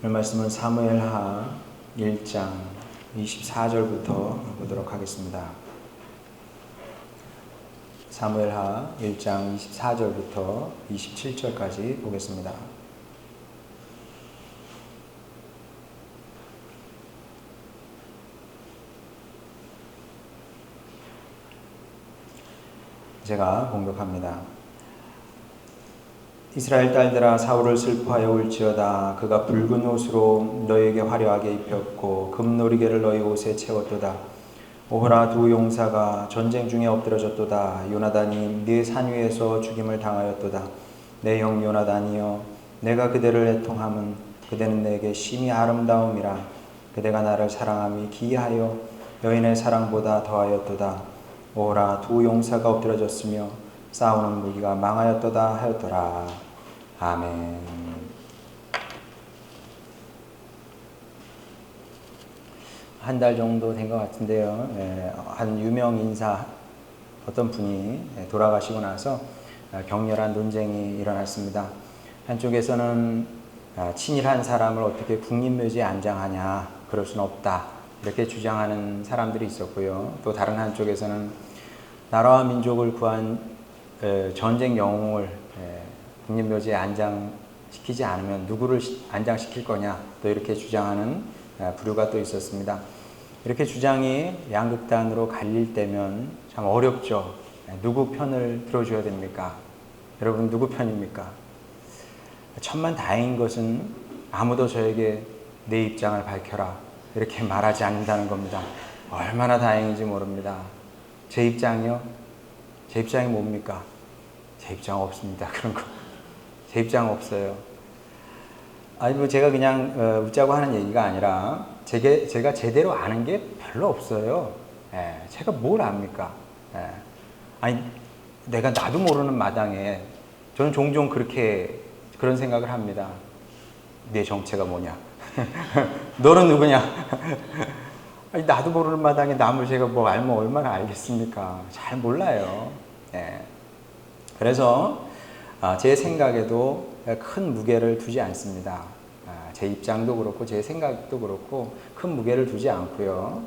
오늘 말씀은 사무엘하 1장 24절부터 보도록 하겠습니다. 사무엘하 1장 24절부터 27절까지 보겠습니다. 제가 봉독합니다. 이스라엘 딸들아, 사울을 슬퍼하여 울지어다. 그가 붉은 옷으로 너에게 화려하게 입혔고 금노리개를 너희 옷에 채웠도다. 오호라, 두 용사가 전쟁 중에 엎드러졌도다. 요나단이 네 산 위에서 죽임을 당하였도다. 내 형 요나단이여, 내가 그대를 애통함은 그대는 내게 심히 아름다움이라. 그대가 나를 사랑함이 기이하여 여인의 사랑보다 더하였도다. 오호라, 두 용사가 엎드러졌으며 싸우는 무기가 망하였도다 하였더라. 아멘. 한 달 정도 된 것 같은데요. 한 유명 인사 어떤 분이 돌아가시고 나서 격렬한 논쟁이 일어났습니다. 한쪽에서는 친일한 사람을 어떻게 국립묘지에 안장하냐, 그럴 수는 없다, 이렇게 주장하는 사람들이 있었고요. 또 다른 한쪽에서는 나라와 민족을 구한 전쟁 영웅을 국립묘지에 안장시키지 않으면 누구를 안장시킬 거냐, 또 이렇게 주장하는 부류가 또 있었습니다. 이렇게 주장이 양극단으로 갈릴 때면 참 어렵죠. 누구 편을 들어줘야 됩니까? 여러분, 누구 편입니까? 천만다행인 것은 아무도 저에게 내 입장을 밝혀라, 이렇게 말하지 않는다는 겁니다. 얼마나 다행인지 모릅니다. 제 입장이요? 제 입장이 뭡니까? 제 입장 없습니다. 그런 거. 제 입장 없어요. 아니, 뭐 제가 그냥 웃자고 하는 얘기가 아니라 제가 제대로 아는 게 별로 없어요. 제가 뭘 압니까? 아니, 내가 나도 모르는 마당에 저는 종종 그런 생각을 합니다. 내 정체가 뭐냐? 너는 누구냐? 아니, 나도 모르는 마당에 남을 제가 뭐 알면 얼마나 알겠습니까? 잘 몰라요. 그래서 제 생각에도 큰 무게를 두지 않습니다. 제 입장도 그렇고 제 생각도 그렇고 큰 무게를 두지 않고요.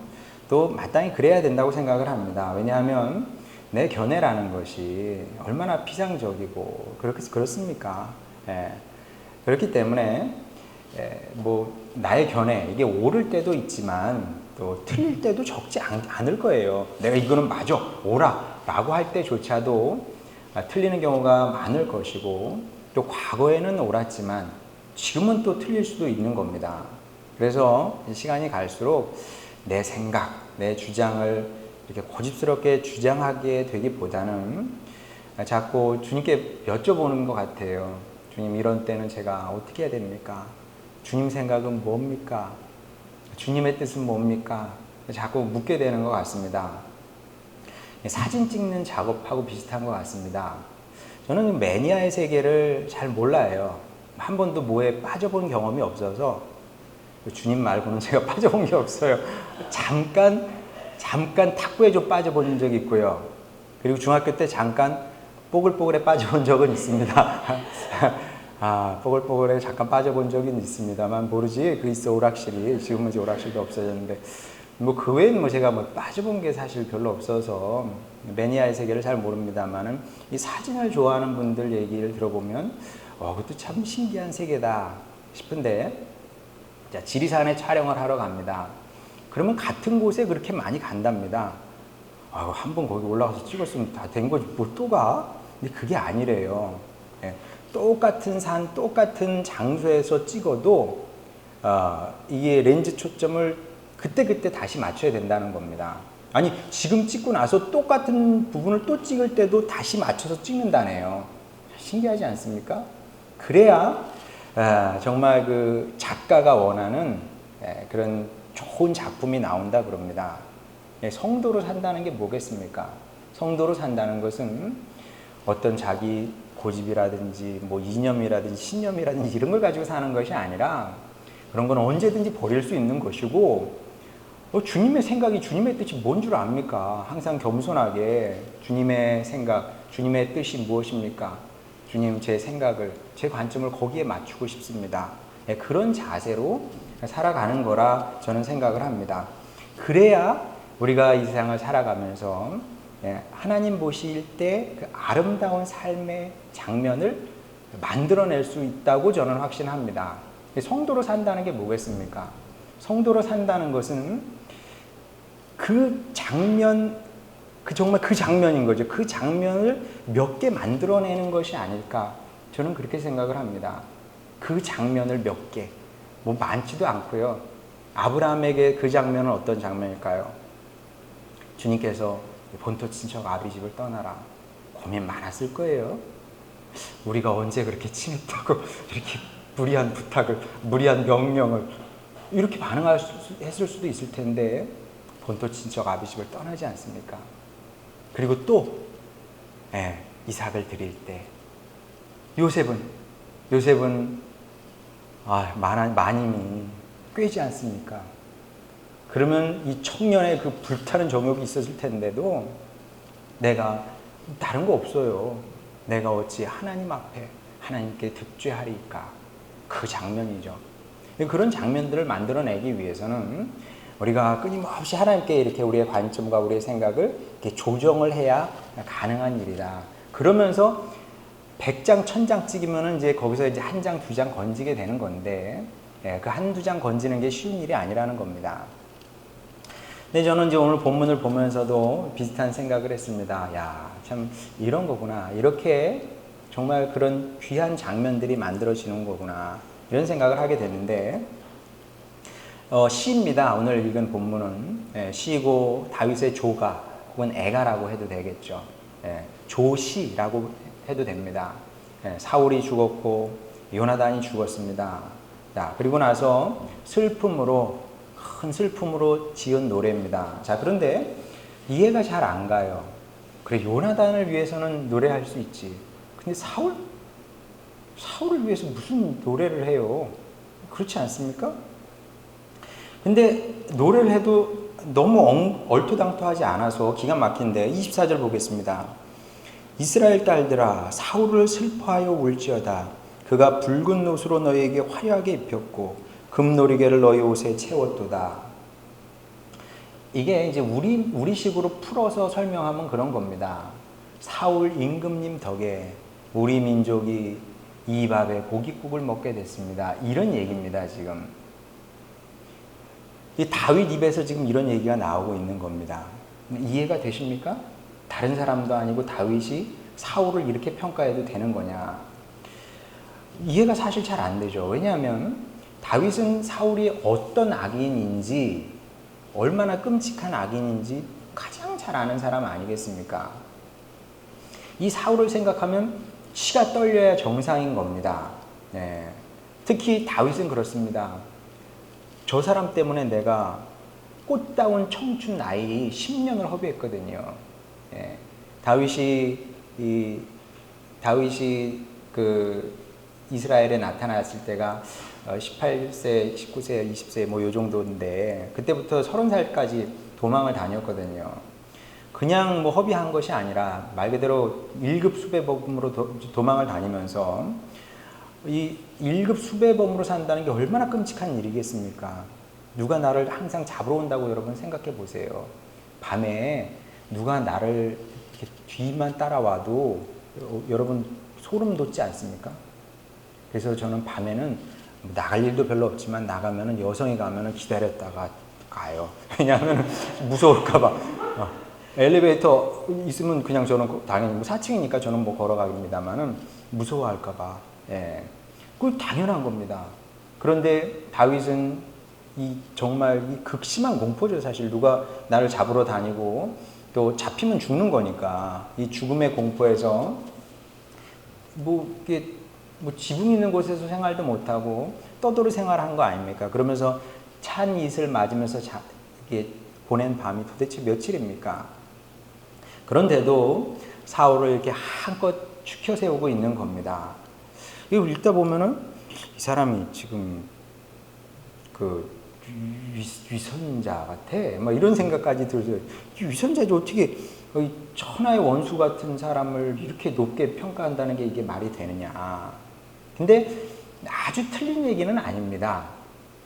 또 마땅히 그래야 된다고 생각을 합니다. 왜냐하면 내 견해라는 것이 얼마나 피상적이고 그렇습니까? 그렇기 때문에 뭐 나의 견해, 이게 옳을 때도 있지만 또 틀릴 때도 적지 않을 거예요. 내가 이거는 맞아, 옳아 라고 할 때조차도 틀리는 경우가 많을 것이고, 또 과거에는 옳았지만 지금은 또 틀릴 수도 있는 겁니다. 그래서 시간이 갈수록 내 생각, 내 주장을 이렇게 고집스럽게 주장하게 되기보다는 자꾸 주님께 여쭤보는 것 같아요. 주님, 이런 때는 제가 어떻게 해야 됩니까? 주님 생각은 뭡니까? 주님의 뜻은 뭡니까? 자꾸 묻게 되는 것 같습니다. 사진 찍는 작업하고 비슷한 것 같습니다. 저는 매니아의 세계를 잘 몰라요. 한 번도 뭐에 빠져본 경험이 없어서, 주님 말고는 제가 빠져본 게 없어요. 잠깐 탁구에 좀 빠져본 적이 있고요. 그리고 중학교 때 잠깐 뽀글뽀글에 빠져본 적은 있습니다. 뽀글뽀글에 잠깐 빠져본 적은 있습니다만, 모르지, 그리스 오락실이, 지금은 이제 오락실도 없어졌는데, 그 외에는 제가 빠져본 게 사실 별로 없어서 매니아의 세계를 잘 모릅니다만은, 이 사진을 좋아하는 분들 얘기를 들어보면 그것도 참 신기한 세계다 싶은데, 자, 지리산에 촬영을 하러 갑니다. 그러면 같은 곳에 그렇게 많이 간답니다. 한 번 거기 올라가서 찍었으면 다 된 거지, 뭐 또 가? 근데 그게 아니래요. 똑같은 산, 똑같은 장소에서 찍어도 이게 렌즈 초점을 그때 다시 맞춰야 된다는 겁니다. 아니, 지금 찍고 나서 똑같은 부분을 또 찍을 때도 다시 맞춰서 찍는다네요. 신기하지 않습니까? 그래야 정말 그 작가가 원하는 그런 좋은 작품이 나온다 그럽니다. 성도로 산다는 게 뭐겠습니까? 성도로 산다는 것은 어떤 자기 고집이라든지 뭐 이념이라든지 신념이라든지 이런 걸 가지고 사는 것이 아니라, 그런 건 언제든지 버릴 수 있는 것이고, 주님의 생각이, 주님의 뜻이 뭔 줄 압니까? 항상 겸손하게 주님의 생각, 주님의 뜻이 무엇입니까? 주님, 제 생각을, 제 관점을 거기에 맞추고 싶습니다. 그런 자세로 살아가는 거라 저는 생각을 합니다. 그래야 우리가 이 세상을 살아가면서 하나님 보실 때 그 아름다운 삶의 장면을 만들어낼 수 있다고 저는 확신합니다. 성도로 산다는 게 뭐겠습니까? 성도로 산다는 것은 그 장면, 정말 그 장면인 거죠. 그 장면을 몇 개 만들어내는 것이 아닐까. 저는 그렇게 생각을 합니다. 그 장면을 몇 개. 뭐 많지도 않고요. 아브라함에게 그 장면은 어떤 장면일까요? 주님께서 본토 친척 아비 집을 떠나라. 고민 많았을 거예요. 우리가 언제 그렇게 친했다고 이렇게 무리한 부탁을, 무리한 명령을 이렇게 반응했을 수도 있을 텐데 본토 친척 아비 집을 떠나지 않습니까? 그리고 또 이삭을 드릴 때 요셉은 마님이 꾀지 않습니까? 그러면 이 청년의 그 불타는 정욕이 있었을 텐데도 내가 다른 거 없어요. 내가 어찌 하나님 앞에 하나님께 득죄하리까? 그 장면이죠. 그런 장면들을 만들어내기 위해서는 우리가 끊임없이 하나님께 이렇게 우리의 관점과 우리의 생각을 이렇게 조정을 해야 가능한 일이다. 그러면서 100장, 1000장 찍으면은 이제 거기서 이제 한 장, 두 장 건지게 되는 건데, 그 한두 장 건지는 게 쉬운 일이 아니라는 겁니다. 근데 저는 이제 오늘 본문을 보면서도 비슷한 생각을 했습니다. 야, 참 이런 거구나. 이렇게 정말 그런 귀한 장면들이 만들어지는 거구나. 이런 생각을 하게 되는데, 시입니다. 오늘 읽은 본문은 시이고 다윗의 조가 혹은 애가라고 해도 되겠죠. 조시라고 해도 됩니다. 사울이 죽었고 요나단이 죽었습니다. 자, 그리고 나서 큰 슬픔으로 지은 노래입니다. 자, 그런데 이해가 잘 안 가요. 그래, 요나단을 위해서는 노래할 수 있지. 근데 사울을 위해서 무슨 노래를 해요? 그렇지 않습니까? 근데 노래를 해도 너무 얼토당토하지 않아서 기가 막힌데 24절 보겠습니다. 이스라엘 딸들아, 사울을 슬퍼하여 울지어다. 그가 붉은 옷으로 너희에게 화려하게 입혔고 금놀이개를 너희 옷에 채웠도다. 이게 이제 우리식으로 풀어서 설명하면 그런 겁니다. 사울 임금님 덕에 우리 민족이 이 밥에 고깃국을 먹게 됐습니다. 이런 얘기입니다, 지금. 이 다윗 입에서 지금 이런 얘기가 나오고 있는 겁니다. 이해가 되십니까? 다른 사람도 아니고 다윗이 사울을 이렇게 평가해도 되는 거냐? 이해가 사실 잘 안 되죠. 왜냐하면 다윗은 사울이 어떤 악인인지, 얼마나 끔찍한 악인인지 가장 잘 아는 사람 아니겠습니까? 이 사울을 생각하면 치가 떨려야 정상인 겁니다. 특히 다윗은 그렇습니다. 저 사람 때문에 내가 꽃다운 청춘 나이 10년을 허비했거든요. 다윗이 그 이스라엘에 나타났을 때가 18세, 19세, 20세 뭐 요 정도인데 그때부터 30살까지 도망을 다녔거든요. 그냥 뭐 허비한 것이 아니라 말 그대로 1급 수배범으로 도망을 다니면서 이 1급 수배범으로 산다는 게 얼마나 끔찍한 일이겠습니까? 누가 나를 항상 잡으러 온다고 여러분 생각해 보세요. 밤에 누가 나를 이렇게 뒤만 따라와도 여러분 소름 돋지 않습니까? 그래서 저는 밤에는 나갈 일도 별로 없지만 나가면은 여성이 가면은 기다렸다가 가요. 왜냐하면 무서울까봐. 엘리베이터 있으면 그냥 저는 당연히 뭐 4층이니까 저는 뭐 걸어가기입니다만은 무서워할까봐. 그건 당연한 겁니다. 그런데 다윗은 정말 이 극심한 공포죠. 사실 누가 나를 잡으러 다니고 또 잡히면 죽는 거니까 이 죽음의 공포에서 이게 지붕 있는 곳에서 생활도 못하고 떠돌이 생활한 거 아닙니까? 그러면서 찬 이슬 맞으면서 이게 보낸 밤이 도대체 며칠입니까? 그런데도 사울을 이렇게 한껏 추켜 세우고 있는 겁니다. 이거 읽다 보면은 이 사람이 지금 그 위선자 같아. 막 이런 생각까지 들어요. 위선자지 어떻게 천하의 원수 같은 사람을 이렇게 높게 평가한다는 게 이게 말이 되느냐. 근데 아주 틀린 얘기는 아닙니다.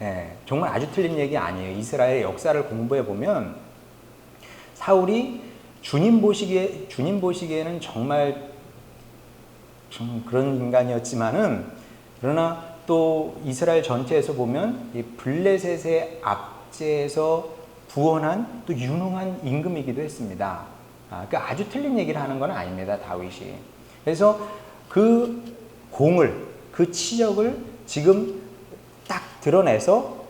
예, 정말 아주 틀린 얘기 아니에요. 이스라엘의 역사를 공부해 보면 사울이 주님 보시기에는 정말 좀 그런 인간이었지만은, 그러나 또 이스라엘 전체에서 보면 이 블레셋의 압제에서 구원한 또 유능한 임금이기도 했습니다. 그러니까 아주 틀린 얘기를 하는 건 아닙니다, 다윗이. 그래서 그 공을, 그 치적을 지금 딱 드러내서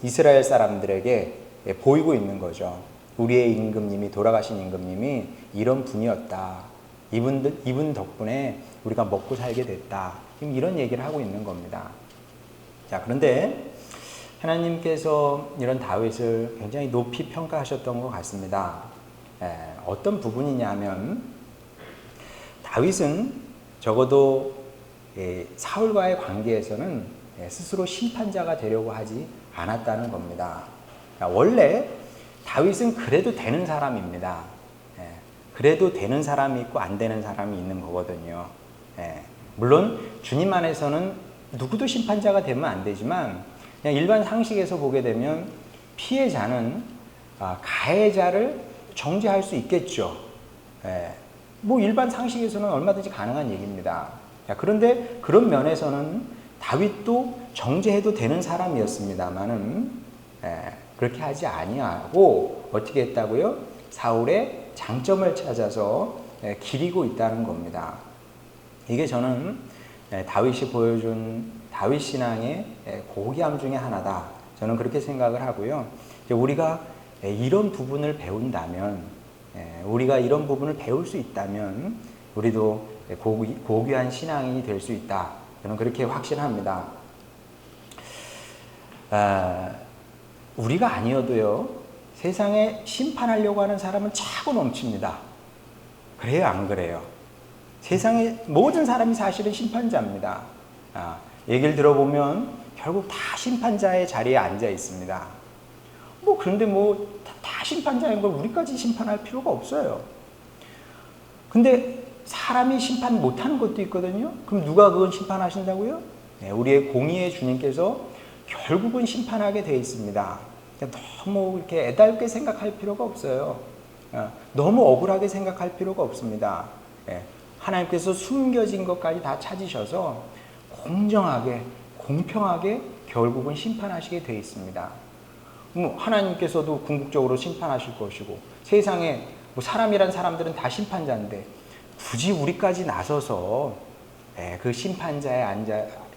이스라엘 사람들에게 보이고 있는 거죠. 우리의 임금님이, 돌아가신 임금님이 이런 분이었다. 이분 덕분에 우리가 먹고 살게 됐다. 지금 이런 얘기를 하고 있는 겁니다. 자, 그런데 하나님께서 이런 다윗을 굉장히 높이 평가하셨던 것 같습니다. 어떤 부분이냐면, 다윗은 적어도 사울과의 관계에서는 스스로 심판자가 되려고 하지 않았다는 겁니다. 원래 다윗은 그래도 되는 사람입니다. 그래도 되는 사람이 있고 안 되는 사람이 있는 거거든요. 물론 주님 안에서는 누구도 심판자가 되면 안 되지만, 그냥 일반 상식에서 보게 되면 피해자는 가해자를 정죄할 수 있겠죠. 뭐 일반 상식에서는 얼마든지 가능한 얘기입니다. 그런데 그런 면에서는 다윗도 정죄해도 되는 사람이었습니다만은 그렇게 하지 아니하고 어떻게 했다고요? 사울의 장점을 찾아서 기리고 있다는 겁니다. 이게 저는 다윗이 보여준 다윗 신앙의 고귀함 중에 하나다. 저는 그렇게 생각을 하고요. 우리가 이런 부분을 배운다면, 우리가 이런 부분을 배울 수 있다면 우리도 고귀한 신앙이 될 수 있다. 저는 그렇게 확신합니다. 우리가 아니어도요, 세상에 심판하려고 하는 사람은 차고 넘칩니다. 그래요, 안 그래요? 세상의 모든 사람이 사실은 심판자입니다. 얘기를 들어보면 결국 다 심판자의 자리에 앉아 있습니다. 그런데 다 심판자인 걸 우리까지 심판할 필요가 없어요. 근데 사람이 심판 못하는 것도 있거든요. 그럼 누가 그건 심판하신다고요? 우리의 공의의 주님께서 결국은 심판하게 되어 있습니다. 너무 이렇게 애달게 생각할 필요가 없어요. 너무 억울하게 생각할 필요가 없습니다. 하나님께서 숨겨진 것까지 다 찾으셔서 공정하게, 공평하게 결국은 심판하시게 되어 있습니다. 하나님께서도 궁극적으로 심판하실 것이고, 세상에 사람이란 사람들은 다 심판자인데 굳이 우리까지 나서서 그 심판자의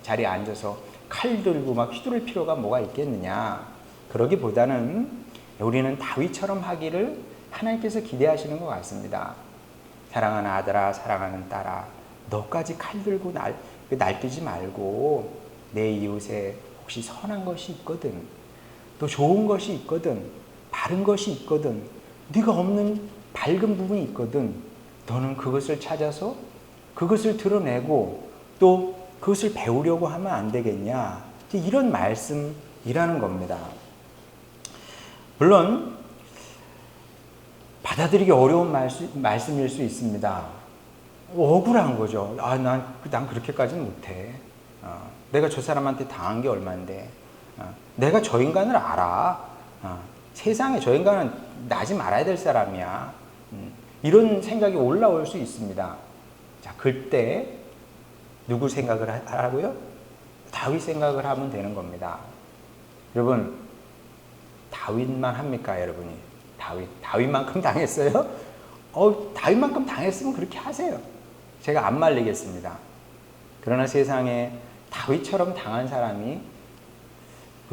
자리에 앉아서 칼 들고 막 휘두를 필요가 뭐가 있겠느냐. 그러기보다는 우리는 다윗처럼 하기를 하나님께서 기대하시는 것 같습니다. 사랑하는 아들아, 사랑하는 딸아, 너까지 칼 들고 날뛰지 말고 내 이웃에 혹시 선한 것이 있거든, 또 좋은 것이 있거든, 바른 것이 있거든, 네가 없는 밝은 부분이 있거든, 너는 그것을 찾아서 그것을 드러내고 또 그것을 배우려고 하면 안 되겠냐. 이런 말씀이라는 겁니다. 물론 받아들이기 어려운 말씀일 수 있습니다. 억울한 거죠. 난 그렇게까지는 못해. 내가 저 사람한테 당한 게 얼만데. 내가 저 인간을 알아. 세상에 저 인간은 나지 말아야 될 사람이야. 이런 생각이 올라올 수 있습니다. 자, 그때 누구 생각을 하라고요? 다윗 생각을 하면 되는 겁니다. 여러분, 다윗만 합니까, 여러분이? 다윗만큼 당했어요? 다윗만큼 당했으면 그렇게 하세요. 제가 안 말리겠습니다. 그러나 세상에 다윗처럼 당한 사람이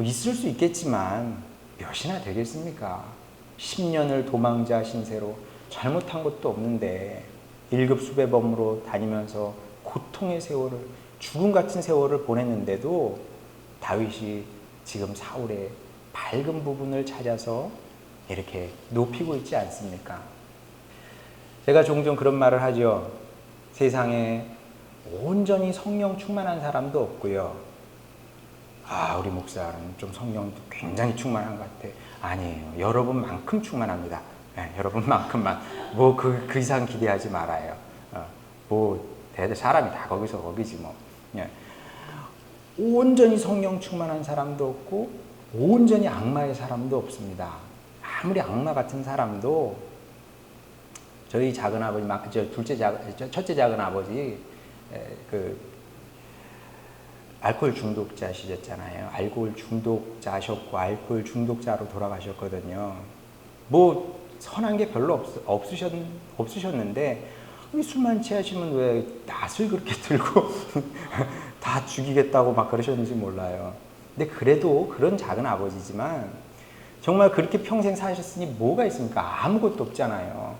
있을 수 있겠지만 몇이나 되겠습니까? 10년을 도망자 신세로 잘못한 것도 없는데 1급 수배범으로 다니면서 고통의 세월을, 죽음 같은 세월을 보냈는데도 다윗이 지금 사울의 밝은 부분을 찾아서 이렇게 높이고 있지 않습니까? 제가 종종 그런 말을 하죠. 세상에 온전히 성령 충만한 사람도 없고요. 우리 목사는 좀 성령도 굉장히 충만한 것 같아. 아니에요. 여러분만큼 충만합니다. 여러분만큼만. 그 이상 기대하지 말아요. 사람이 다 거기서 거기지 뭐. 온전히 성령 충만한 사람도 없고 온전히 악마의 사람도 없습니다. 아무리 악마 같은 사람도 저희 작은 아버지, 첫째 작은 아버지 그 알코올 중독자시셨잖아요. 알코올 중독자셨고 알코올 중독자로 돌아가셨거든요. 뭐 선한 게 별로 없으셨는데 술만 취하시면 왜 낯을 그렇게 들고 다 죽이겠다고 막 그러셨는지 몰라요. 근데 그래도 그런 작은 아버지지만 정말 그렇게 평생 사셨으니 뭐가 있습니까? 아무것도 없잖아요.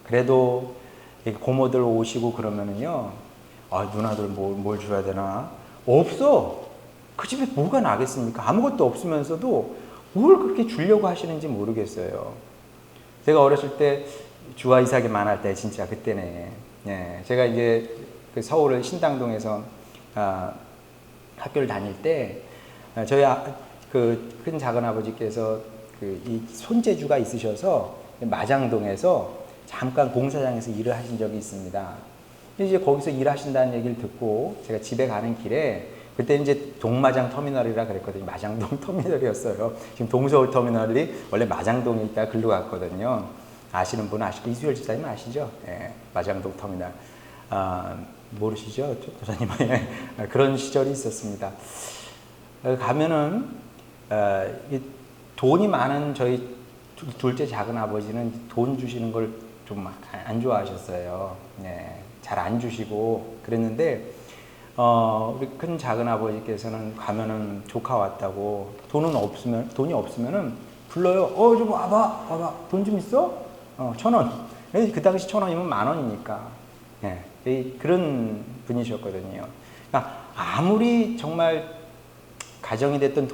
그래도 고모들 오시고 그러면은요, 누나들 뭘 줘야 되나? 없어. 그 집에 뭐가 나겠습니까? 아무것도 없으면서도 뭘 그렇게 주려고 하시는지 모르겠어요. 제가 어렸을 때 주와 이삭이 만날 때 진짜 그때네. 예, 제가 이제 그 서울 신당동에서 학교를 다닐 때 저희 그 큰 작은 아버지께서 이 손재주가 있으셔서 마장동에서 잠깐 공사장에서 일을 하신 적이 있습니다. 이제 거기서 일하신다는 얘기를 듣고 제가 집에 가는 길에 그때 이제 동마장 터미널이라 그랬거든요. 마장동 터미널이었어요. 지금 동서울 터미널이 원래 마장동에 있다가 글로 갔거든요. 아시는 분은 아시고 이수열 집사님 아시죠? 예, 마장동 터미널. 모르시죠? 조사님. 그런 시절이 있었습니다. 가면은 돈이 많은 저희 둘째 작은 아버지는 돈 주시는 걸 좀 안 좋아하셨어요. 네, 잘 안 주시고 그랬는데 우리 큰 작은 아버지께서는 가면은 조카 왔다고 돈이 없으면은 불러요. 좀 와봐. 돈 좀 있어? 1,000원. 그 당시 1,000원이면 10,000원이니까. 네, 그런 분이셨거든요. 그러니까 아무리 정말 가정이 됐든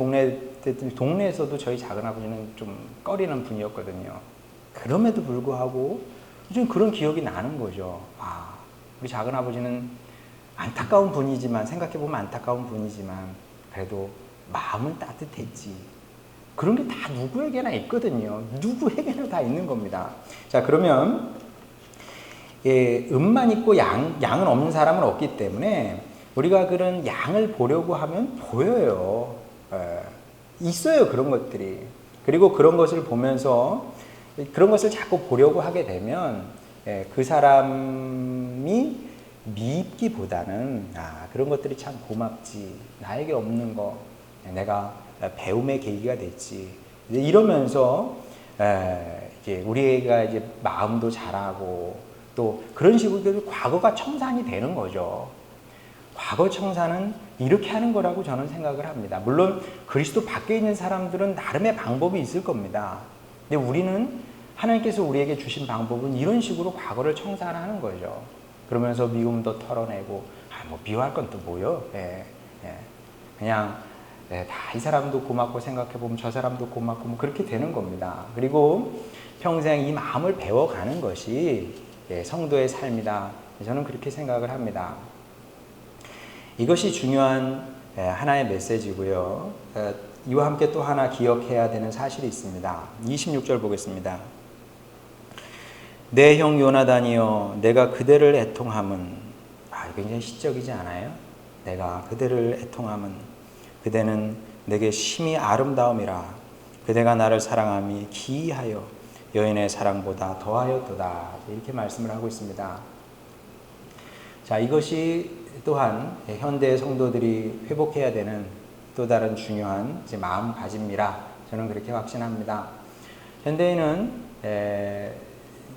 동네에서도 저희 작은 아버지는 좀 꺼리는 분이었거든요. 그럼에도 불구하고 좀 그런 기억이 나는 거죠. 우리 작은 아버지는 안타까운 분이지만, 생각해보면 안타까운 분이지만, 그래도 마음은 따뜻했지. 그런 게 다 누구에게나 있거든요. 누구에게나 다 있는 겁니다. 자, 그러면, 음만 있고 양은 없는 사람은 없기 때문에, 우리가 그런 양을 보려고 하면 보여요. 있어요, 그런 것들이. 그리고 그런 것을 보면서, 그런 것을 자꾸 보려고 하게 되면, 그 사람이 미입기보다는 그런 것들이 참 고맙지. 나에게 없는 거 내가 배움의 계기가 됐지. 이러면서 이제 우리가 이제 마음도 자라고 또 그런 식으로 과거가 청산이 되는 거죠. 과거 청산은 이렇게 하는 거라고 저는 생각을 합니다. 물론 그리스도 밖에 있는 사람들은 나름의 방법이 있을 겁니다. 근데 우리는 하나님께서 우리에게 주신 방법은 이런 식으로 과거를 청산하는 거죠. 그러면서 미움도 털어내고, 뭐 미워할 건 또 뭐요? 그냥 다 이 사람도 고맙고 생각해보면 저 사람도 고맙고 뭐 그렇게 되는 겁니다. 그리고 평생 이 마음을 배워가는 것이 성도의 삶이다. 저는 그렇게 생각을 합니다. 이것이 중요한 하나의 메시지고요. 이와 함께 또 하나 기억해야 되는 사실이 있습니다. 26절 보겠습니다. 내 형 요나단이여 내가 그대를 애통함은 굉장히 시적이지 않아요? 내가 그대를 애통함은 그대는 내게 심히 아름다움이라 그대가 나를 사랑함이 기이하여 여인의 사랑보다 더하였도다. 이렇게 말씀을 하고 있습니다. 자, 이것이 또한 현대 성도들이 회복해야 되는 또 다른 중요한 마음가짐이라 저는 그렇게 확신합니다. 현대인은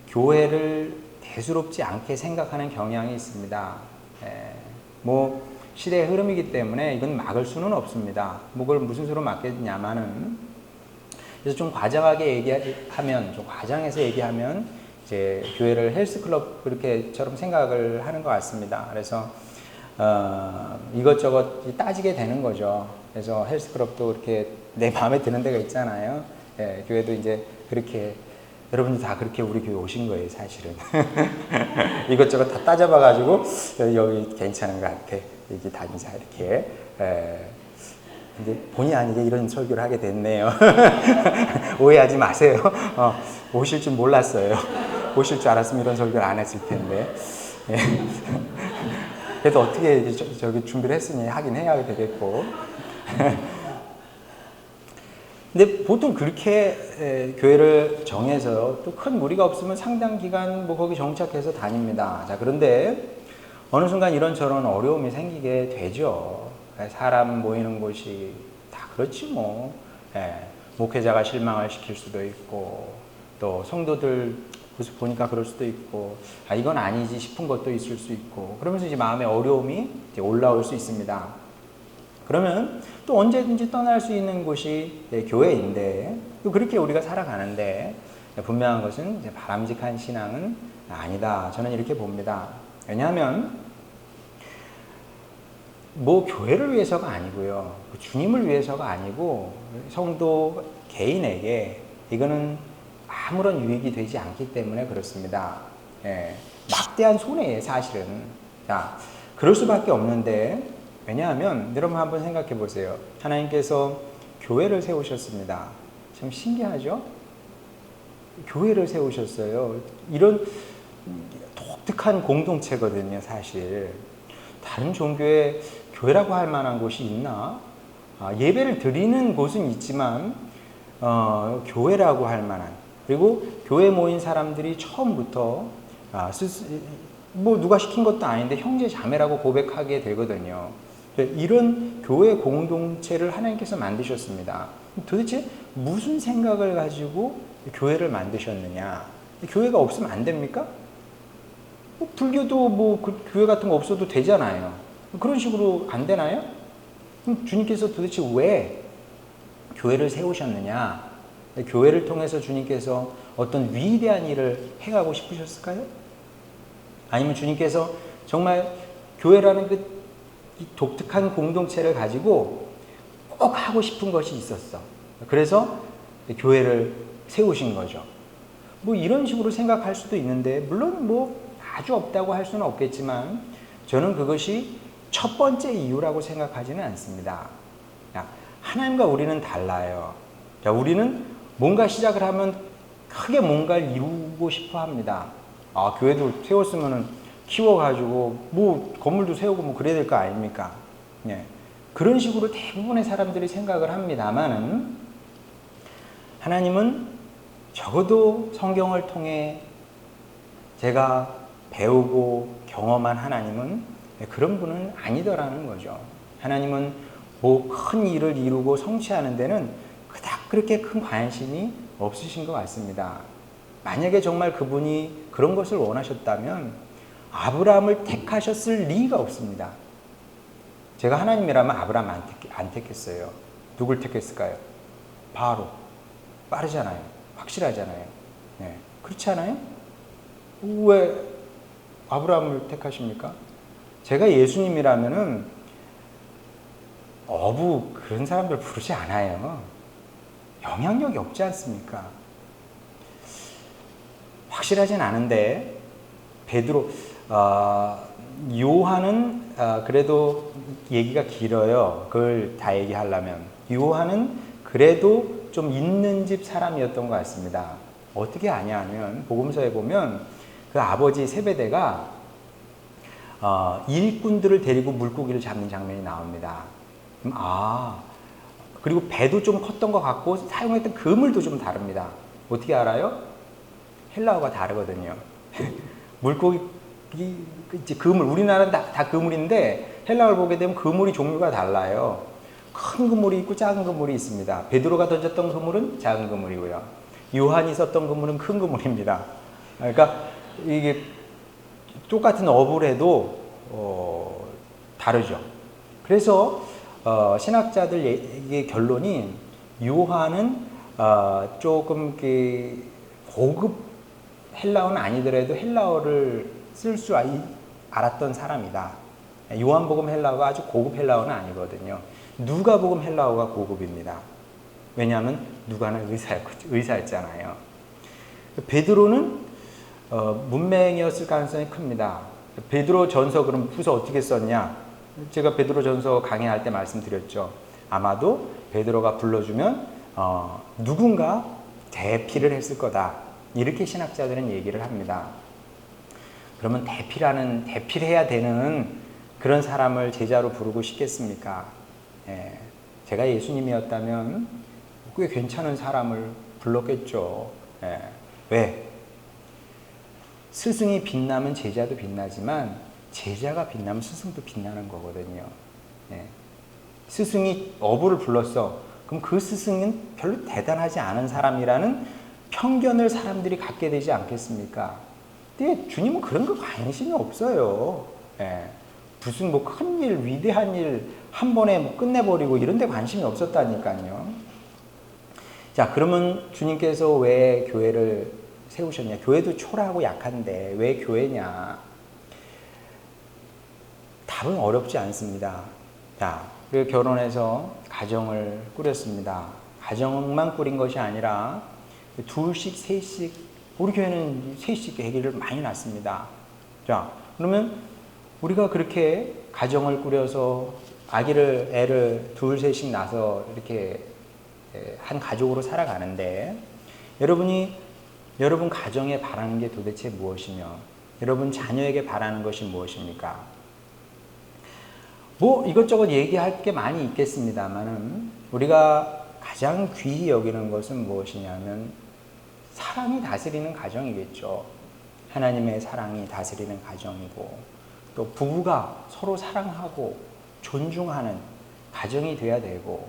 교회를 대수롭지 않게 생각하는 경향이 있습니다. 뭐 시대의 흐름이기 때문에 이건 막을 수는 없습니다. 뭐 그걸 무슨 수로 막겠냐마는 그래서 좀 과장하게 얘기하면, 좀 과장해서 얘기하면 이제 교회를 헬스클럽 그렇게처럼 생각을 하는 것 같습니다. 그래서 이것저것 따지게 되는 거죠. 그래서 헬스클럽도 이렇게 내 마음에 드는 데가 있잖아요. 교회도 이제 그렇게 여러분들 다 그렇게 우리 교회 오신 거예요, 사실은. 이것저것 다 따져봐가지고 여기 괜찮은 것 같아. 여기 다니자 이렇게. 근데 본의 아니게 이런 설교를 하게 됐네요. 오해하지 마세요. 오실 줄 몰랐어요. 오실 줄 알았으면 이런 설교를 안 했을 텐데. 그래도 어떻게 저기 준비를 했으니 하긴 해야 되겠고. 근데 보통 그렇게 교회를 정해서 또 큰 무리가 없으면 상당 기간 뭐 거기 정착해서 다닙니다. 자, 그런데 어느 순간 이런저런 어려움이 생기게 되죠. 사람 모이는 곳이 다 그렇지 뭐. 목회자가 실망을 시킬 수도 있고, 또 성도들 모습 보니까 그럴 수도 있고, 이건 아니지 싶은 것도 있을 수 있고, 그러면서 이제 마음에 어려움이 이제 올라올 수 있습니다. 그러면 또 언제든지 떠날 수 있는 곳이 교회인데, 또 그렇게 우리가 살아가는데, 분명한 것은 이제 바람직한 신앙은 아니다. 저는 이렇게 봅니다. 왜냐하면, 뭐 교회를 위해서가 아니고요. 주님을 위해서가 아니고 성도 개인에게 이거는 아무런 유익이 되지 않기 때문에 그렇습니다. 막대한 손해예요, 사실은. 자, 그럴 수밖에 없는데, 왜냐하면 여러분 한번 생각해 보세요. 하나님께서 교회를 세우셨습니다. 참 신기하죠? 교회를 세우셨어요. 이런 독특한 공동체거든요, 사실. 다른 종교에 교회라고 할 만한 곳이 있나? 예배를 드리는 곳은 있지만 교회라고 할 만한, 그리고 교회 모인 사람들이 처음부터 뭐 누가 시킨 것도 아닌데 형제 자매라고 고백하게 되거든요. 이런 교회 공동체를 하나님께서 만드셨습니다. 도대체 무슨 생각을 가지고 교회를 만드셨느냐? 교회가 없으면 안 됩니까? 불교도 뭐 교회 같은 거 없어도 되잖아요. 그런 식으로 안 되나요? 그럼 주님께서 도대체 왜 교회를 세우셨느냐? 교회를 통해서 주님께서 어떤 위대한 일을 해가고 싶으셨을까요? 아니면 주님께서 정말 교회라는 그 독특한 공동체를 가지고 꼭 하고 싶은 것이 있었어. 그래서 교회를 세우신 거죠. 뭐 이런 식으로 생각할 수도 있는데, 물론 뭐 아주 없다고 할 수는 없겠지만 저는 그것이 첫 번째 이유라고 생각하지는 않습니다. 하나님과 우리는 달라요. 우리는 뭔가 시작을 하면 크게 뭔가를 이루고 싶어 합니다. 교회도 세웠으면 키워가지고 뭐 건물도 세우고 뭐 그래야 될 거 아닙니까? 그런 식으로 대부분의 사람들이 생각을 합니다만은, 하나님은 적어도 성경을 통해 제가 배우고 경험한 하나님은 그런 분은 아니더라는 거죠. 하나님은 뭐 큰 일을 이루고 성취하는 데는 그닥 그렇게 큰 관심이 없으신 것 같습니다. 만약에 정말 그분이 그런 것을 원하셨다면 아브라함을 택하셨을 리가 없습니다. 제가 하나님이라면 아브라함 안 택했어요. 누굴 택했을까요? 바로. 빠르잖아요. 확실하잖아요. 그렇지 않아요? 왜 아브라함을 택하십니까? 제가 예수님이라면은 그런 사람들 부르지 않아요. 영향력이 없지 않습니까? 확실하진 않은데, 베드로, 요한은 그래도 얘기가 길어요. 그걸 다 얘기하려면. 요한은 그래도 좀 있는 집 사람이었던 것 같습니다. 어떻게 아냐면 복음서에 보면 그 아버지 세베대가 일꾼들을 데리고 물고기를 잡는 장면이 나옵니다. 그리고 배도 좀 컸던 것 같고 사용했던 그물도 좀 다릅니다. 어떻게 알아요? 헬라어가 다르거든요. 물고기 그물, 우리나라는 다 그물인데 헬라어를 보게 되면 그물이 종류가 달라요. 큰 그물이 있고 작은 그물이 있습니다. 베드로가 던졌던 그물은 작은 그물이고요. 요한이 썼던 그물은 큰 그물입니다. 그러니까 이게 똑같은 어부를 해도 다르죠. 그래서 신학자들의 결론이 요한은 조금 고급 헬라어는 아니더라도 헬라어를 쓸 수 알았던 사람이다. 요한복음 헬라어가 아주 고급 헬라어는 아니거든요. 누가복음 헬라어가 고급입니다. 왜냐하면 누가는 의사였잖아요. 베드로는 문맹이었을 가능성이 큽니다. 베드로 전서 그럼 후서 어떻게 썼냐? 제가 베드로 전서 강의할 때 말씀드렸죠. 아마도 베드로가 불러주면 누군가 대피를 했을 거다. 이렇게 신학자들은 얘기를 합니다. 그러면 대피를 해야 되는 그런 사람을 제자로 부르고 싶겠습니까? 예, 제가 예수님이었다면 꽤 괜찮은 사람을 불렀겠죠. 예, 왜? 스승이 빛나면 제자도 빛나지만 제자가 빛나면 스승도 빛나는 거거든요. 예. 스승이 어부를 불렀어. 그럼 그 스승은 별로 대단하지 않은 사람이라는 편견을 사람들이 갖게 되지 않겠습니까? 근데 주님은 그런 거 관심이 없어요. 예. 무슨 뭐 큰일, 위대한 일 한 번에 뭐 끝내버리고 이런 데 관심이 없었다니까요. 자, 그러면 주님께서 왜 교회를 세우셨냐? 교회도 초라하고 약한데 왜 교회냐? 답은 어렵지 않습니다. 자, 그 결혼해서 가정을 꾸렸습니다. 가정만 꾸린 것이 아니라 둘씩, 셋씩, 우리 교회는 셋씩 아기를 많이 낳습니다. 자, 그러면 우리가 그렇게 가정을 꾸려서 애를 둘, 셋씩 낳아서 이렇게 한 가족으로 살아가는데 여러분 가정에 바라는 게 도대체 무엇이며 여러분 자녀에게 바라는 것이 무엇입니까? 뭐 이것저것 얘기할 게 많이 있겠습니다만은 우리가 가장 귀히 여기는 것은 무엇이냐면 사랑이 다스리는 가정이겠죠. 하나님의 사랑이 다스리는 가정이고 또 부부가 서로 사랑하고 존중하는 가정이 돼야 되고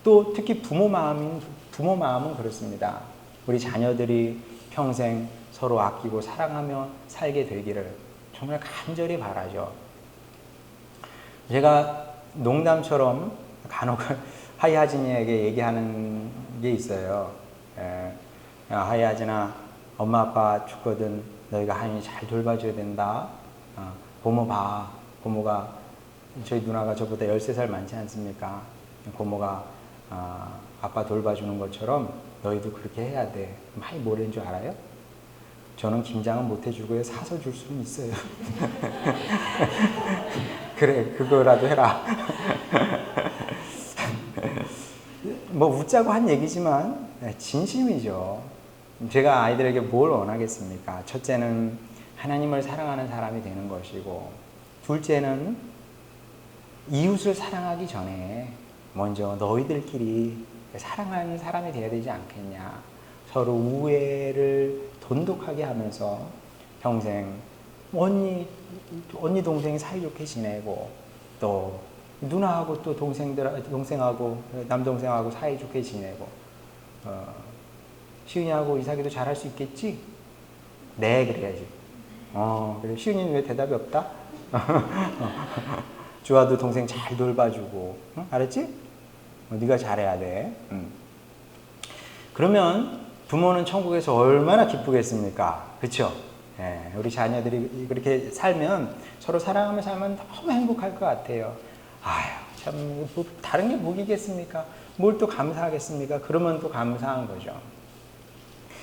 또 특히 부모 마음은 그렇습니다. 우리 자녀들이 평생 서로 아끼고 사랑하며 살게 되기를 정말 간절히 바라죠. 제가 농담처럼 간혹 하이하진이에게 얘기하는 게 있어요. 야, 하이하진아, 엄마 아빠 죽거든 너희가 하인이 잘 돌봐줘야 된다. 고모 봐. 고모가 저희 누나가 저보다 13살 많지 않습니까? 고모가 아빠 돌봐주는 것처럼 너희도 그렇게 해야 돼. 많이 뭐라는 줄 알아요? 저는 김장은 못 해주고요. 사서 줄 수는 있어요. 그래, 그거라도 해라. 뭐 웃자고 한 얘기지만 진심이죠. 제가 아이들에게 뭘 원하겠습니까? 첫째는 하나님을 사랑하는 사람이 되는 것이고 둘째는 이웃을 사랑하기 전에 먼저 너희들끼리 사랑하는 사람이 되어야 되지 않겠냐. 서로 우애를 돈독하게 하면서 평생 언니 동생이 사이좋게 지내고 또 누나하고 또 동생하고 남동생하고 사이좋게 지내고 시은이하고 이삭이도 잘할 수 있겠지? 네, 그래야지. 그래. 시은이는 왜 대답이 없다? 주아도 동생 잘 돌봐주고, 응? 알았지? 네가 잘해야 돼. 그러면 부모는 천국에서 얼마나 기쁘겠습니까? 그렇죠? 예, 우리 자녀들이 그렇게 살면 서로 사랑하며 살면 너무 행복할 것 같아요. 아유, 참 뭐 다른 게 뭐겠습니까? 뭘 또 감사하겠습니까? 그러면 또 감사한 거죠.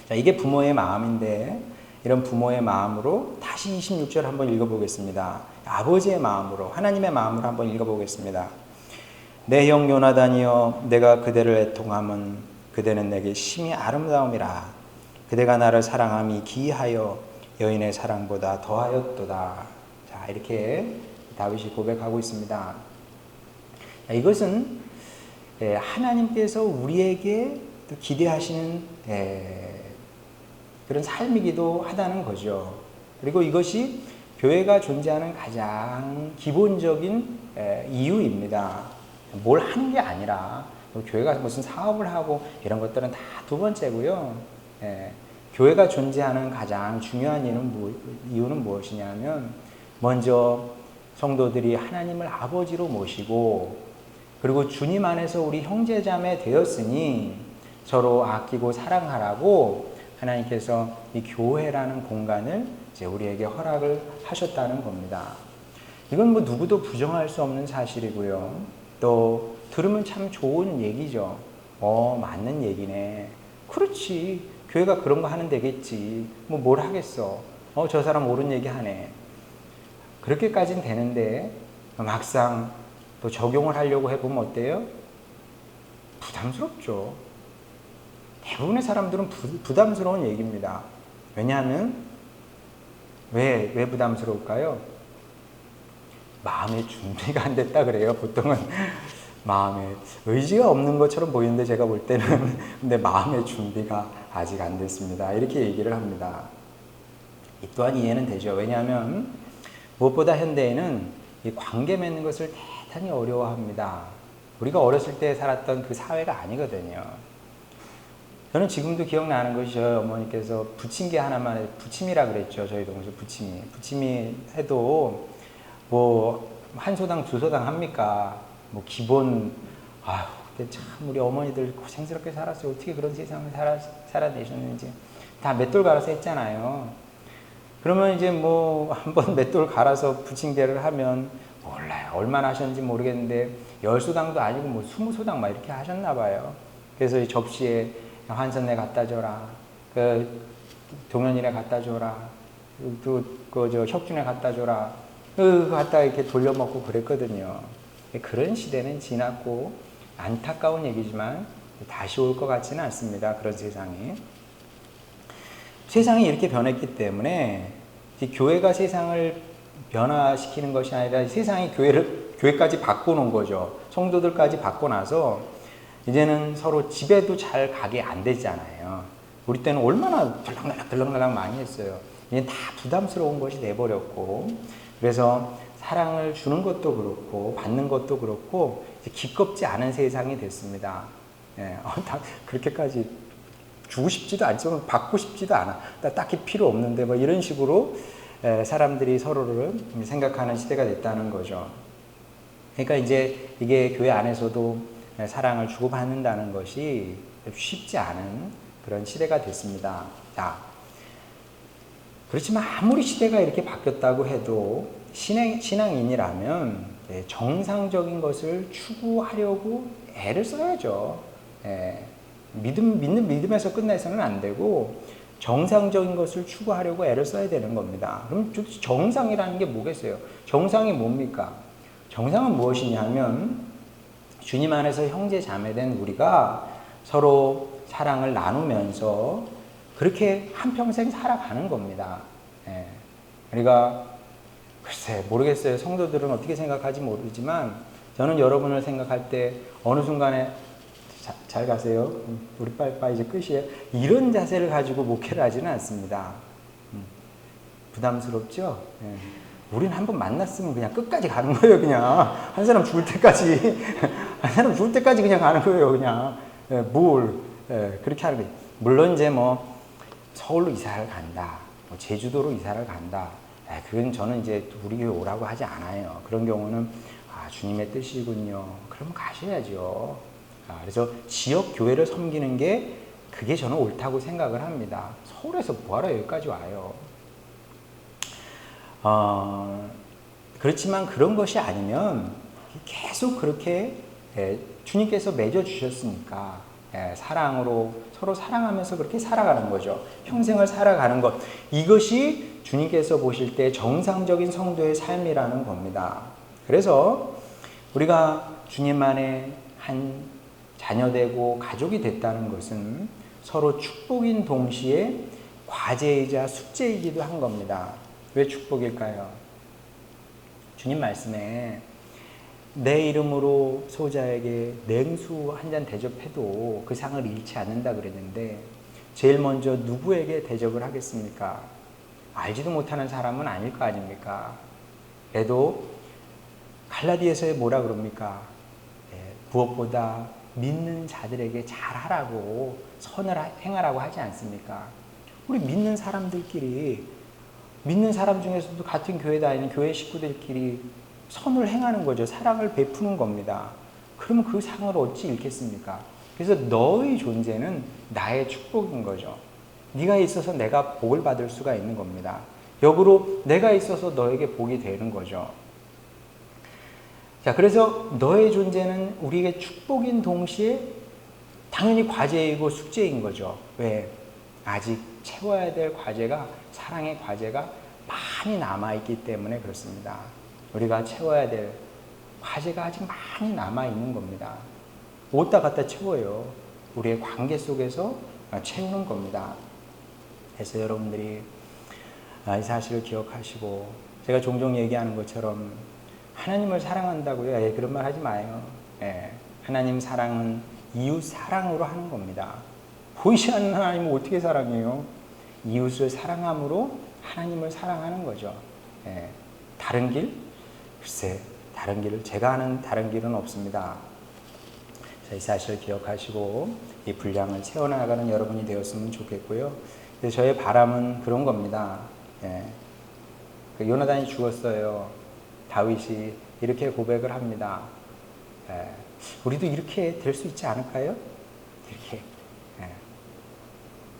자, 이게 부모의 마음인데 이런 부모의 마음으로 다시 26절 한번 읽어보겠습니다. 아버지의 마음으로 하나님의 마음으로 한번 읽어보겠습니다. 내 형 요나단이여 내가 그대를 애통함은 그대는 내게 심히 아름다움이라 그대가 나를 사랑함이 기이하여 여인의 사랑보다 더하였도다. 자, 이렇게 다윗이 고백하고 있습니다. 이것은 하나님께서 우리에게 기대하시는 그런 삶이기도 하다는 거죠. 그리고 이것이 교회가 존재하는 가장 기본적인 이유입니다. 뭘 하는 게 아니라 교회가 무슨 사업을 하고 이런 것들은 다 두 번째고요. 교회가 존재하는 가장 중요한 이유는 무엇이냐면 먼저 성도들이 하나님을 아버지로 모시고 그리고 주님 안에서 우리 형제자매 되었으니 서로 아끼고 사랑하라고 하나님께서 이 교회라는 공간을 이제 우리에게 허락을 하셨다는 겁니다. 이건 뭐 누구도 부정할 수 없는 사실이고요. 또 들으면 참 좋은 얘기죠. 맞는 얘기네. 그렇지. 교회가 그런 거 하면 되겠지. 뭐 뭘 하겠어. 저 사람 옳은 얘기 하네. 그렇게까지는 되는데 막상 또 적용을 하려고 해보면 어때요? 부담스럽죠. 대부분의 사람들은 부담스러운 얘기입니다. 왜냐하면 왜 부담스러울까요? 마음의 준비가 안 됐다 그래요. 보통은 마음에 의지가 없는 것처럼 보이는데 제가 볼 때는 근데 마음의 준비가 아직 안 됐습니다. 이렇게 얘기를 합니다. 이 또한 이해는 되죠. 왜냐하면 무엇보다 현대인은 이 관계 맺는 것을 대단히 어려워합니다. 우리가 어렸을 때 살았던 그 사회가 아니거든요. 저는 지금도 기억나는 것이 저희 어머니께서 부침개 하나만, 부침이라 그랬죠. 저희 동네에서 부침이. 부침이 해도 뭐 한 소당 두 소당 합니까? 뭐 기본, 아휴, 근데 참 우리 어머니들 고생스럽게 살았어요. 어떻게 그런 세상을 살아내셨는지. 다 맷돌 갈아서 했잖아요. 그러면 이제 뭐 한번 맷돌 갈아서 부침개를 하면 몰라요. 얼마나 하셨는지 모르겠는데 10소당도 아니고 뭐 20소당 막 이렇게 하셨나 봐요. 그래서 이 접시에 환선내 갖다 줘라. 그 동현이네 갖다 줘라. 또 그 저 혁준에 갖다 줘라. 그 갖다 이렇게 돌려 먹고 그랬거든요. 그런 시대는 지났고 안타까운 얘기지만 다시 올 것 같지는 않습니다. 그런 세상이. 세상이 이렇게 변했기 때문에 교회가 세상을 변화시키는 것이 아니라 세상이 교회까지 바꿔놓은 거죠. 성도들까지 바꿔놔서 이제는 서로 집에도 잘 가게 안 되잖아요. 우리 때는 얼마나 들락날락 많이 했어요. 이제 다 부담스러운 것이 돼버렸고, 그래서 사랑을 주는 것도 그렇고 받는 것도 그렇고 이제 기껍지 않은 세상이 됐습니다. 예, 그렇게까지 주고 싶지도 않지만 받고 싶지도 않아. 딱히 필요 없는데 뭐 이런 식으로 사람들이 서로를 생각하는 시대가 됐다는 거죠. 그러니까 이제 이게 교회 안에서도 사랑을 주고받는다는 것이 쉽지 않은 그런 시대가 됐습니다. 자, 그렇지만 아무리 시대가 이렇게 바뀌었다고 해도 신앙인이라면 정상적인 것을 추구하려고 애를 써야죠. 믿는 믿음에서 끝내서는 안 되고 정상적인 것을 추구하려고 애를 써야 되는 겁니다. 그럼 정상이라는 게 뭐겠어요? 정상이 뭡니까? 정상은 무엇이냐면 주님 안에서 형제 자매된 우리가 서로 사랑을 나누면서 그렇게 한평생 살아가는 겁니다. 우리가 글쎄 모르겠어요. 성도들은 어떻게 생각할지 모르지만 저는 여러분을 생각할 때 어느 순간에 잘 가세요. 우리 빨리 이제 끝이에요. 이런 자세를 가지고 목회를 하지는 않습니다. 부담스럽죠? 우리는 한번 만났으면 그냥 끝까지 가는 거예요. 그냥 한 사람 죽을 때까지 한 사람 죽을 때까지 그냥 가는 거예요. 그냥 그렇게 하는 거예요. 물론 이제 뭐 서울로 이사를 간다, 뭐 제주도로 이사를 간다. 그건 저는 이제 우리 교회 오라고 하지 않아요. 그런 경우는 주님의 뜻이군요. 그러면 가셔야죠. 그래서 지역 교회를 섬기는 게 그게 저는 옳다고 생각을 합니다. 서울에서 뭐하러 여기까지 와요. 그렇지만 그런 것이 아니면 계속 그렇게 주님께서 맺어주셨으니까 사랑으로 서로 사랑하면서 그렇게 살아가는 거죠. 평생을 살아가는 것. 이것이 주님께서 보실 때 정상적인 성도의 삶이라는 겁니다. 그래서 우리가 주님 안에 한 자녀되고 가족이 됐다는 것은 서로 축복인 동시에 과제이자 숙제이기도 한 겁니다. 왜 축복일까요? 주님 말씀에 내 이름으로 소자에게 냉수 한 잔 대접해도 그 상을 잃지 않는다 그랬는데 제일 먼저 누구에게 대접을 하겠습니까? 알지도 못하는 사람은 아닐 거 아닙니까? 그래도 갈라디아서에 뭐라 그럽니까? 무엇보다 믿는 자들에게 잘하라고 선을 행하라고 하지 않습니까? 우리 믿는 사람들끼리 믿는 사람 중에서도 같은 교회 다니는 교회 식구들끼리 선을 행하는 거죠. 사랑을 베푸는 겁니다. 그러면 그 상을 어찌 잃겠습니까? 그래서 너의 존재는 나의 축복인 거죠. 네가 있어서 내가 복을 받을 수가 있는 겁니다. 역으로 내가 있어서 너에게 복이 되는 거죠. 자, 그래서 너의 존재는 우리에게 축복인 동시에 당연히 과제이고 숙제인 거죠. 왜? 아직 채워야 될 과제가, 사랑의 과제가 많이 남아있기 때문에 그렇습니다. 우리가 채워야 될 과제가 아직 많이 남아있는 겁니다. 어디다 갖다 채워요? 우리의 관계 속에서 채우는 겁니다. 그래서 여러분들이 이 사실을 기억하시고, 제가 종종 얘기하는 것처럼 하나님을 사랑한다고요? 예, 그런 말 하지 마요. 예, 하나님 사랑은 이웃 사랑으로 하는 겁니다. 보이지 않는 하나님을 어떻게 사랑해요? 이웃을 사랑함으로 하나님을 사랑하는 거죠. 예, 다른 길? 글쎄, 다른 길을 제가 아는 다른 길은 없습니다. 이 사실을 기억하시고 이 분량을 채워나가는 여러분이 되었으면 좋겠고요. 저의 바람은 그런 겁니다. 예, 요나단이 죽었어요. 다윗이 이렇게 고백을 합니다. 예, 우리도 이렇게 될 수 있지 않을까요? 이렇게. 예.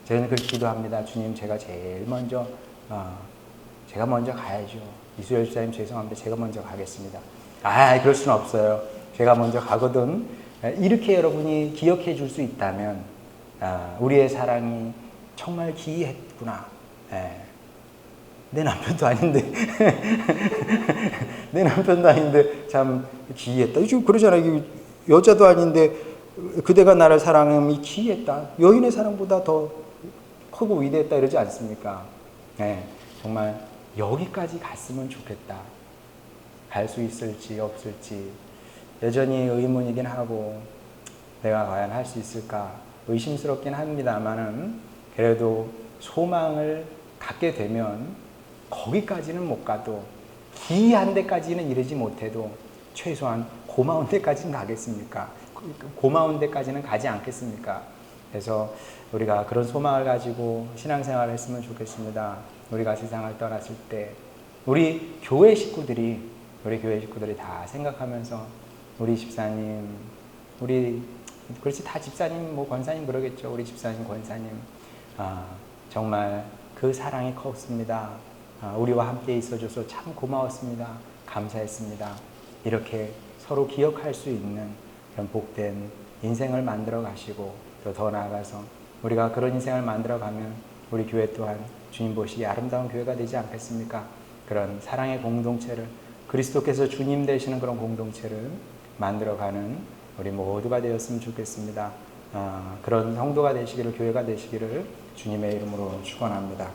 저희는 그렇게 기도합니다. 주님, 제가 제일 먼저 제가 먼저 가야죠. 이수열 집사님 죄송합니다. 제가 먼저 가겠습니다. 그럴 수는 없어요. 제가 먼저 가거든. 이렇게 여러분이 기억해 줄 수 있다면 우리의 사랑이 정말 기이했구나. 내 남편도 아닌데 내 남편도 아닌데 참 기이했다. 지금 그러잖아요. 여자도 아닌데 그대가 나를 사랑함이 기이했다. 여인의 사랑보다 더 크고 위대했다 이러지 않습니까? 정말 여기까지 갔으면 좋겠다. 갈 수 있을지 없을지 여전히 의문이긴 하고 내가 과연 할 수 있을까 의심스럽긴 합니다만은 그래도 소망을 갖게 되면 거기까지는 못 가도 기이한 데까지는 이르지 못해도 최소한 고마운 데까지는 가겠습니까? 고마운 데까지는 가지 않겠습니까? 그래서 우리가 그런 소망을 가지고 신앙생활을 했으면 좋겠습니다. 우리가 세상을 떠났을 때 우리 교회 식구들이 다 생각하면서 우리 집사님, 그렇지 다 집사님, 권사님 그러겠죠. 우리 집사님, 권사님 정말 그 사랑이 컸습니다. 우리와 함께 있어줘서 참 고마웠습니다. 감사했습니다. 이렇게 서로 기억할 수 있는 그런 복된 인생을 만들어 가시고 또 더 나아가서 우리가 그런 인생을 만들어 가면 우리 교회 또한 주님 보시기에 아름다운 교회가 되지 않겠습니까? 그런 사랑의 공동체를 그리스도께서 주님 되시는 그런 공동체를 만들어가는 우리 모두가 되었으면 좋겠습니다. 그런 성도가 되시기를, 교회가 되시기를 주님의 이름으로 축원합니다.